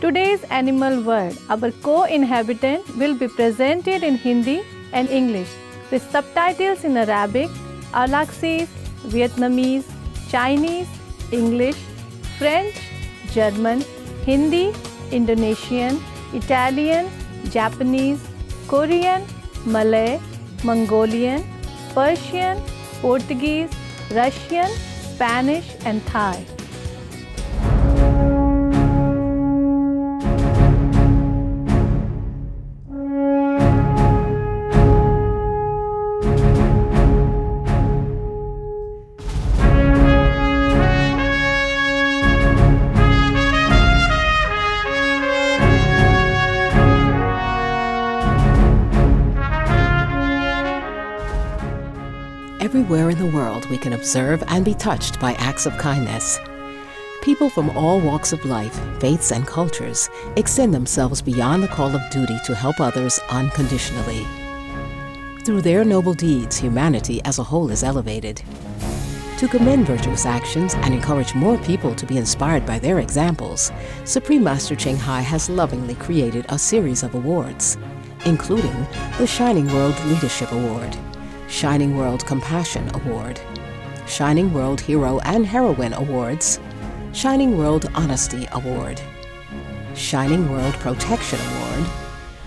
today's animal world, our co-inhabitant will be presented in Hindi and English with subtitles in Arabic, Alaxese, Vietnamese, Chinese, English, French, German, Hindi, Indonesian, Italian, Japanese, Korean, Malay, Mongolian, Persian, Portuguese, Russian, Spanish and Thai. Everywhere in the world we can observe and be touched by acts of kindness. People from all walks of life, faiths and cultures extend themselves beyond the call of duty to help others unconditionally. Through their noble deeds, humanity as a whole is elevated. To commend virtuous actions and encourage more people to be inspired by their examples, Supreme Master Ching Hai has lovingly created a series of awards, including the Shining World Leadership Award, Shining World Compassion Award, Shining World Hero and Heroine Awards, Shining World Honesty Award, Shining World Protection Award,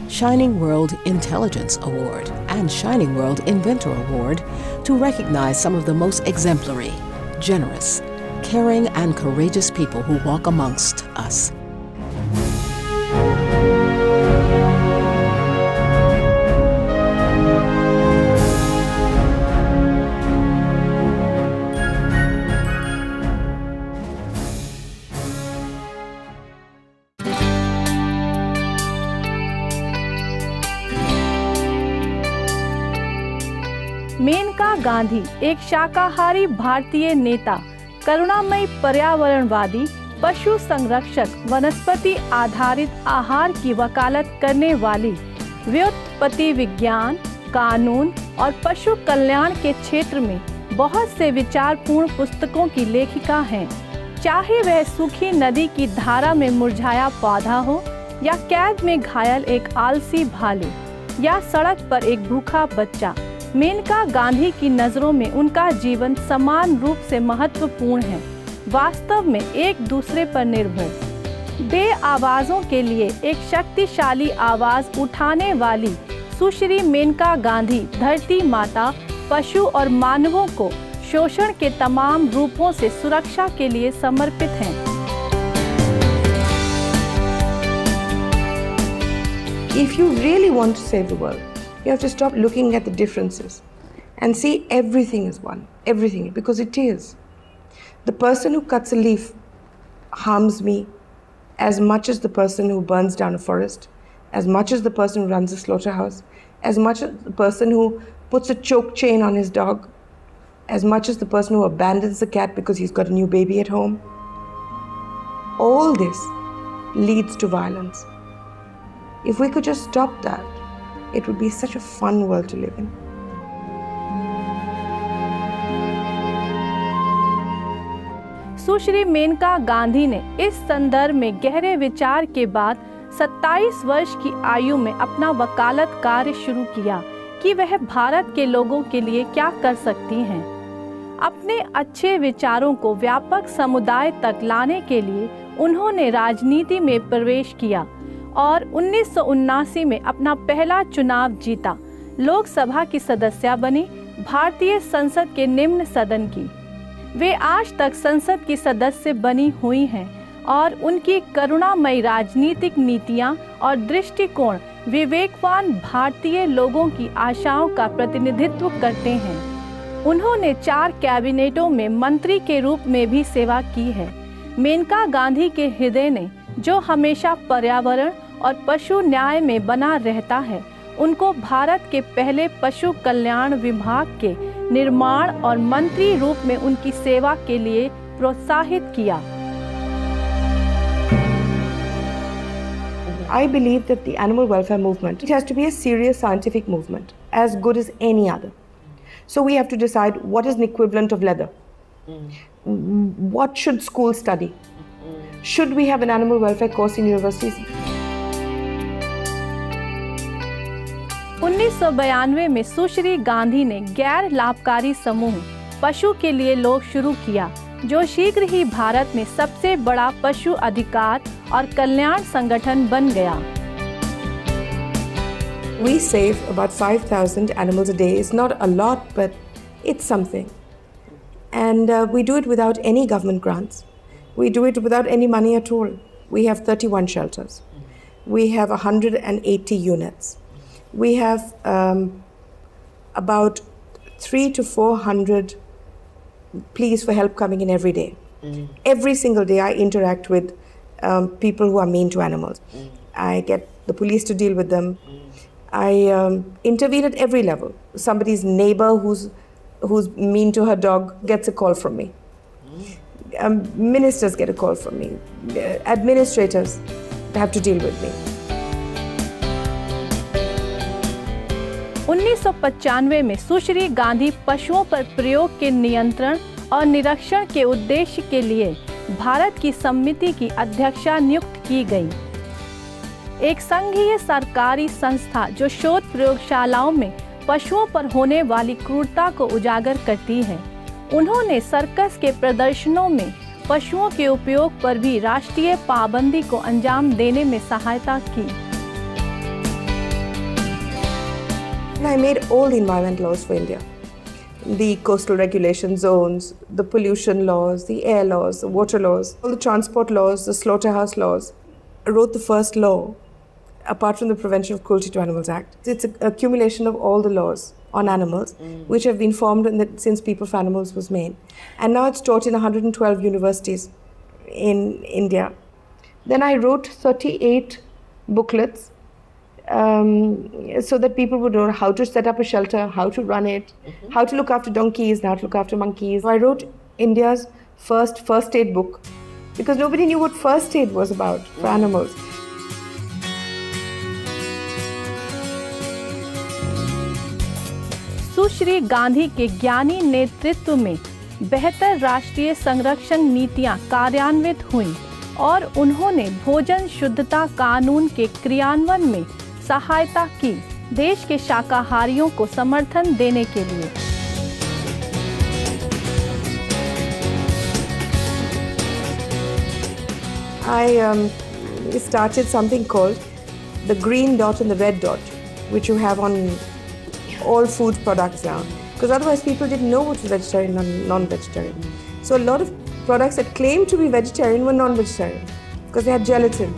Shining World Intelligence Award, and Shining World Inventor Award to recognize some of the most exemplary, generous, caring, and courageous people who walk amongst us. Maneka Gandhi एक शाकाहारी भारतीय नेता, करुणामयी पर्यावरणवादी, पशु संरक्षक, वनस्पति आधारित आहार की वकालत करने वाली, व्युत्पत्ति विज्ञान, कानून और पशु कल्याण के क्षेत्र में बहुत से विचारपूर्ण पुस्तकों की लेखिका हैं। चाहे वह सूखी नदी की धारा में मुरझाया पौधा हो या कैद में घायल एक आलसी भालू या सड़क पर एक भूखा बच्चा, मेनका गांधी की नज़रों में उनका जीवन समान रूप से महत्वपूर्ण है, वास्तव में एक दूसरे पर निर्भर। बे आवाज़ों के लिए एक शक्तिशाली आवाज़ उठाने वाली सुश्री मेनका गांधी धरती माता, पशु और मानवों को शोषण के तमाम रूपों से सुरक्षा के लिए समर्पित हैं। If you really want to save the world, you have to stop looking at the differences and see everything is one, everything, because it is. The person who cuts a leaf harms me as much as the person who burns down a forest, as much as the person who runs a slaughterhouse, as much as the person who puts a choke chain on his dog, as much as the person who abandons the cat because he's got a new baby at home. All this leads to violence. If we could just stop that, it would be such a fun world to live in. सुश्री मेनका गांधी ने इस संदर्भ में गहरे विचार के बाद 27 वर्ष की आयु में अपना वकालत कार्य शुरू किया कि वह भारत के लोगों के लिए क्या कर सकती हैं। अपने अच्छे विचारों को व्यापक समुदाय तक लाने के लिए उन्होंने राजनीति में प्रवेश किया और 1979 में अपना पहला चुनाव जीता। लोकसभा की सदस्य बनी, भारतीय संसद के निम्न सदन की। वे आज तक संसद की सदस्य बनी हुई हैं और उनकी करुणामयी राजनीतिक नीतियां और दृष्टिकोण विवेकवान भारतीय लोगों की आशाओं का प्रतिनिधित्व करते हैं। उन्होंने 4 कैबिनेटों में मंत्री के रूप में भी सेवा की है। मेनका गांधी के हृदय ने, जो हमेशा पर्यावरण और पशु न्याय में बना रहता है, उनको भारत के पहले पशु कल्याण विभाग के निर्माण और मंत्री रूप में उनकी सेवा के लिए प्रोत्साहित किया। I believe that the animal welfare movement, it has to be a serious scientific movement, as good as any other. So we have to decide what is an equivalent of leather. What should schools study? Should we have an animal welfare course in universities? 1992 में सुश्री गांधी ने गैर लाभकारी समूह पशु के लिए लोग शुरू किया, जो शीघ्र ही भारत में सबसे बड़ा पशु अधिकार और कल्याण संगठन बन गया। We save about 5,000 animals a day. It's not a lot, but it's something. And we do it without any government grants. We do it without any money at all. We have 31 shelters. We have 180 units. We have about 300 to 400 pleas for help coming in every day. Every single day I interact with people who are mean to animals. I get the police to deal with them. I intervene at every level. Somebody's neighbor who's mean to her dog gets a call from me. Ministers get a call from me. Administrators have to deal with me. 1995 में सुश्री गांधी पशुओं पर प्रयोग के नियंत्रण और निरीक्षण के उद्देश्य के लिए भारत की समिति की अध्यक्षा नियुक्त की गई। एक संघीय सरकारी संस्था जो शोध प्रयोगशालाओं में पशुओं पर होने वाली क्रूरता को उजागर करती है। उन्होंने सर्कस के प्रदर्शनों में पशुओं के उपयोग पर भी राष्ट्रीय पाबंदी को अंजाम देने में सहायता की। I made all the environmental laws for India. The coastal regulation zones, the pollution laws, the air laws, the water laws, all the transport laws, the slaughterhouse laws. I wrote the first law, apart from the Prevention of Cruelty to Animals Act. It's an accumulation of all the laws on animals, which have been formed since People for Animals was made. And now it's taught in 112 universities in India. Then I wrote 38 booklets so that people would know how to set up a shelter, how to run it, how to look after donkeys, how to look after monkeys. I wrote India's first aid book because nobody knew what first aid was about for animals. सुश्री गांधी के ज्ञानी नेतृत्व में बेहतर राष्ट्रीय संरक्षण नीतियां कार्यान्वित हुईं और उन्होंने भोजन शुद्धता कानून के क्रियान्वयन में सहायता की, देश के शाकाहारियों को समर्थन देने के लिए। I started something called the green dot and the red dot, which you have on all food products now, because otherwise people didn't know what was vegetarian and non-vegetarian. So a lot of products that claimed to be vegetarian were non-vegetarian because they had gelatin.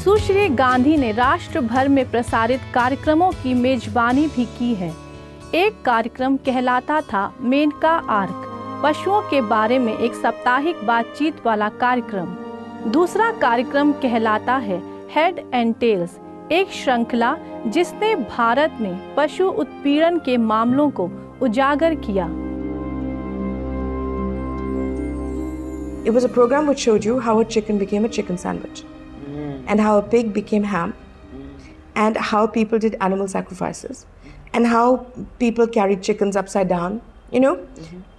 सुश्री गांधी ने राष्ट्र भर में प्रसारित कार्यक्रमों की मेजबानी भी की है। एक कार्यक्रम कहलाता था मेनका आर्क, पशुओं के बारे में एक साप्ताहिक बातचीत वाला कार्यक्रम। दूसरा कार्यक्रम कहलाता है हेड एंड टेल्स, एक श्रृंखला जिसने भारत में पशु उत्पीड़न के मामलों को उजागर किया। It was a program which showed you how a chicken became a chicken sandwich, and how a pig became ham, and how people did animal sacrifices, and how people carried chickens upside down,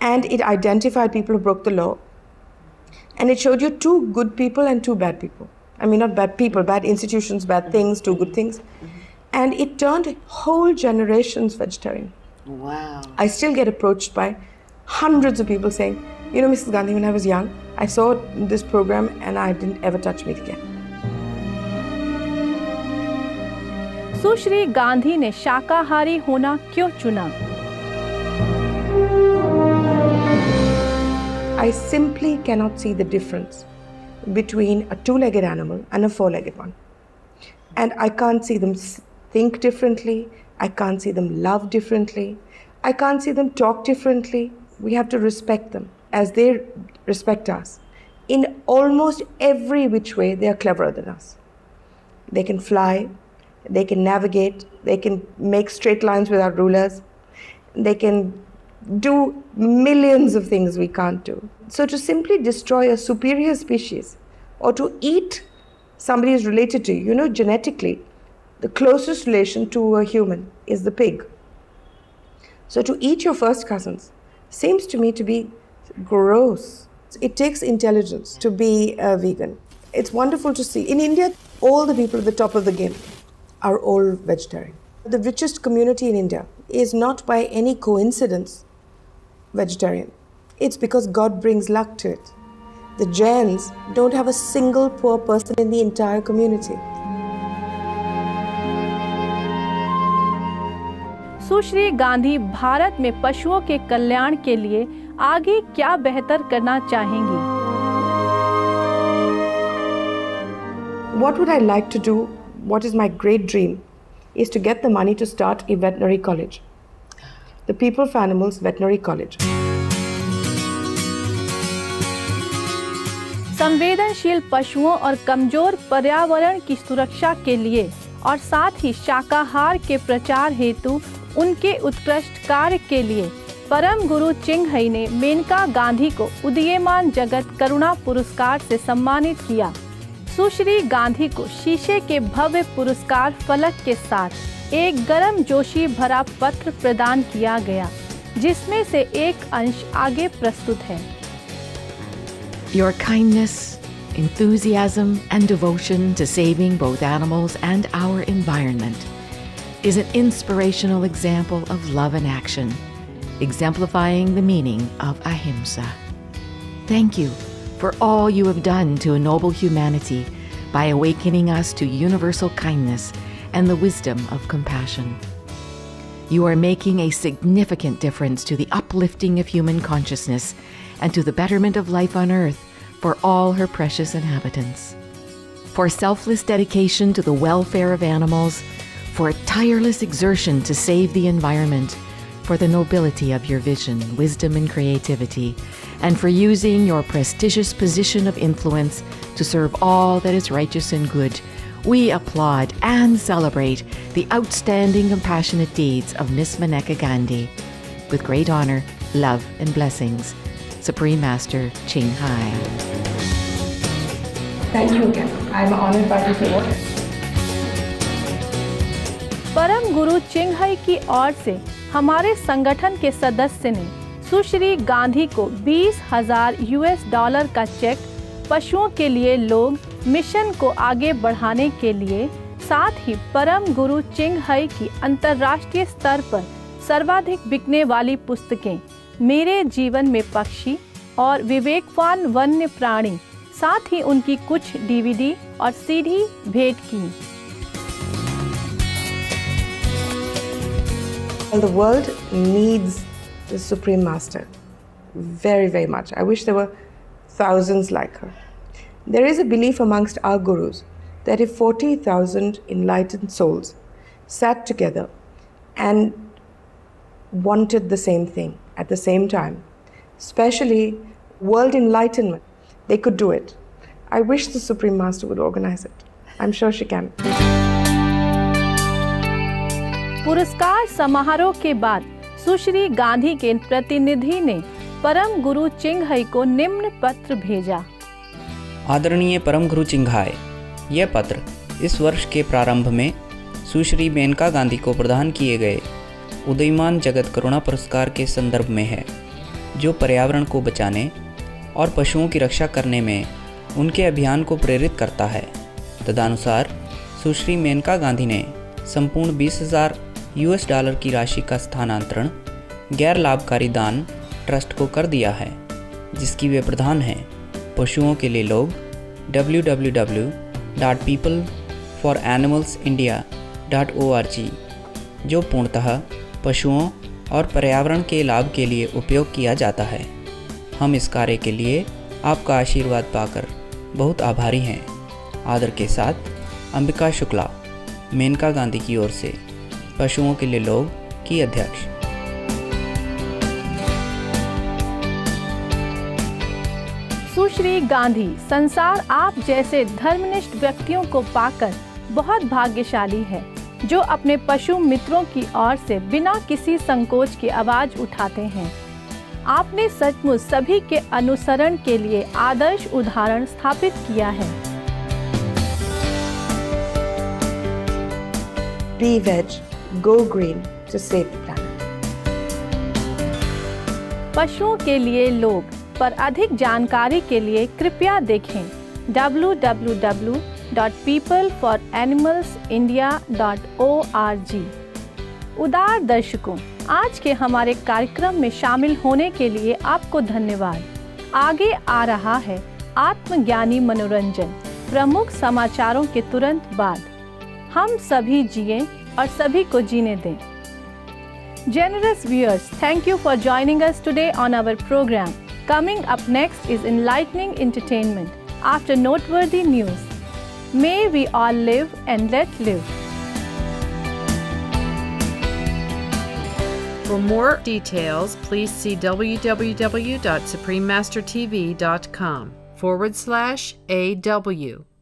and it identified people who broke the law, and it showed you two good people and two bad people. I mean, not bad people, bad institutions, bad things, two good things. And it turned whole generations vegetarian. Wow. I still get approached by hundreds of people saying, Mrs. Gandhi, when I was young, I saw this program and I didn't ever touch meat again. सुश्री गांधी ने शाकाहारी होना क्यों चुना? I simply cannot see the difference between a two-legged animal and a four-legged one. And I can't see them think differently. I can't see them love differently. I can't see them talk differently. We have to respect them as they respect us. In almost every which way, they are cleverer than us. They can fly, they can navigate, they can make straight lines without rulers, they can do millions of things we can't do. So to simply destroy a superior species or to eat somebody who's related to you, genetically, the closest relation to a human is the pig. So to eat your first cousins seems to me to be Gross. It takes intelligence to be a vegan. It's wonderful to see. In India, all the people at the top of the game are all vegetarian. The richest community in India is not by any coincidence vegetarian. It's because God brings luck to it. The Jains don't have a single poor person in the entire community. सुश्री गांधी भारत में पशुओं के कल्याण के लिए आगे क्या बेहतर करना चाहेंगी? What would I like to do? What is my great dream is to get the money to start a veterinary college. The People for Animals Veterinary College. संवेदनशील पशुओं और कमजोर पर्यावरण की सुरक्षा के लिए और साथ ही शाकाहार के प्रचार हेतु उनके उत्कृष्ट कार्य के लिए परम गुरु चिंगहई ने मेनका गांधी को उदीयमान जगत करुणा पुरस्कार से सम्मानित किया। सुश्री गांधी को शीशे के भव्य पुरस्कार फलक के साथ एक गर्मजोशी भरा पत्र प्रदान किया गया, जिसमें से एक अंश आगे प्रस्तुत है। Your kindness, enthusiasm, and devotion to saving both animals and our environment is an inspirational example of love in action, exemplifying the meaning of ahimsa. Thank you for all you have done to ennoble humanity by awakening us to universal kindness and the wisdom of compassion. You are making a significant difference to the uplifting of human consciousness and to the betterment of life on earth for all her precious inhabitants. For selfless dedication to the welfare of animals, for tireless exertion to save the environment, for the nobility of your vision, wisdom, and creativity, and for using your prestigious position of influence to serve all that is righteous and good, we applaud and celebrate the outstanding compassionate deeds of Miss Maneka Gandhi. With great honor, love, and blessings, Supreme Master Ching Hai. Thank you again. I'm honored by this award. परम गुरु चिंगहई की ओर से हमारे संगठन के सदस्य ने सुश्री गांधी को $20,000 का चेक पशुओं के लिए लोग मिशन को आगे बढ़ाने के लिए, साथ ही परम गुरु चिंगहई की अंतर्राष्ट्रीय स्तर पर सर्वाधिक बिकने वाली पुस्तकें मेरे जीवन में पक्षी और विवेकवान वन्य प्राणी, साथ ही उनकी कुछ DVD और CD भेंट की। Well, the world needs the Supreme Master very, very much. I wish there were thousands like her. There is a belief amongst our gurus that if 40,000 enlightened souls sat together and wanted the same thing at the same time, especially world enlightenment, they could do it. I wish the Supreme Master would organize it. I'm sure she can. पुरस्कार समारोह के बाद सुश्री गांधी के प्रतिनिधि ने परम गुरु चिंगहई को निम्न पत्र भेजा। आदरणीय परम गुरु चिंगहाई, यह पत्र इस वर्ष के प्रारंभ में सुश्री मेनका गांधी को प्रदान किए गए उदीयमान जगत करुणा पुरस्कार के संदर्भ में है, जो पर्यावरण को बचाने और पशुओं की रक्षा करने में उनके अभियान को प्रेरित करता है। तदनुसार सुश्री मेनका गांधी ने संपूर्ण $20,000 की राशि का स्थानांतरण गैर लाभकारी दान ट्रस्ट को कर दिया है, जिसकी वे प्रधान हैं। पशुओं के लिए लोग www.peopleforanimalsindia.org, जो पूर्णतः पशुओं और पर्यावरण के लाभ के लिए उपयोग किया जाता है। हम इस कार्य के लिए आपका आशीर्वाद पाकर बहुत आभारी हैं। आदर के साथ अंबिका शुक्ला, मेनका गांधी की ओर से, पशुओं के लिए लोग की अध्यक्ष। सुश्री गांधी संसार आप जैसे धर्मनिष्ठ व्यक्तियों को पाकर बहुत भाग्यशाली है, जो अपने पशु मित्रों की ओर से बिना किसी संकोच की आवाज उठाते हैं। आपने सचमुच सभी के अनुसरण के लिए आदर्श उदाहरण स्थापित किया है। Be veg, go green to save the planet. पशुओं के लिए लोग पर अधिक जानकारी के लिए कृपया देखें www.peopleforanimalsindia.org। उदार दर्शकों, आज के हमारे कार्यक्रम में शामिल होने के लिए आपको धन्यवाद। आगे आ रहा है आत्मज्ञानी मनोरंजन प्रमुख समाचारों के तुरंत बाद। हम सभी जिएं और सभी को जीने दें। Generous viewers, thank you for joining us today on our program. Coming up next is enlightening entertainment after noteworthy news. May we all live and let live. For more details, please see www.suprememastertv.com/AW.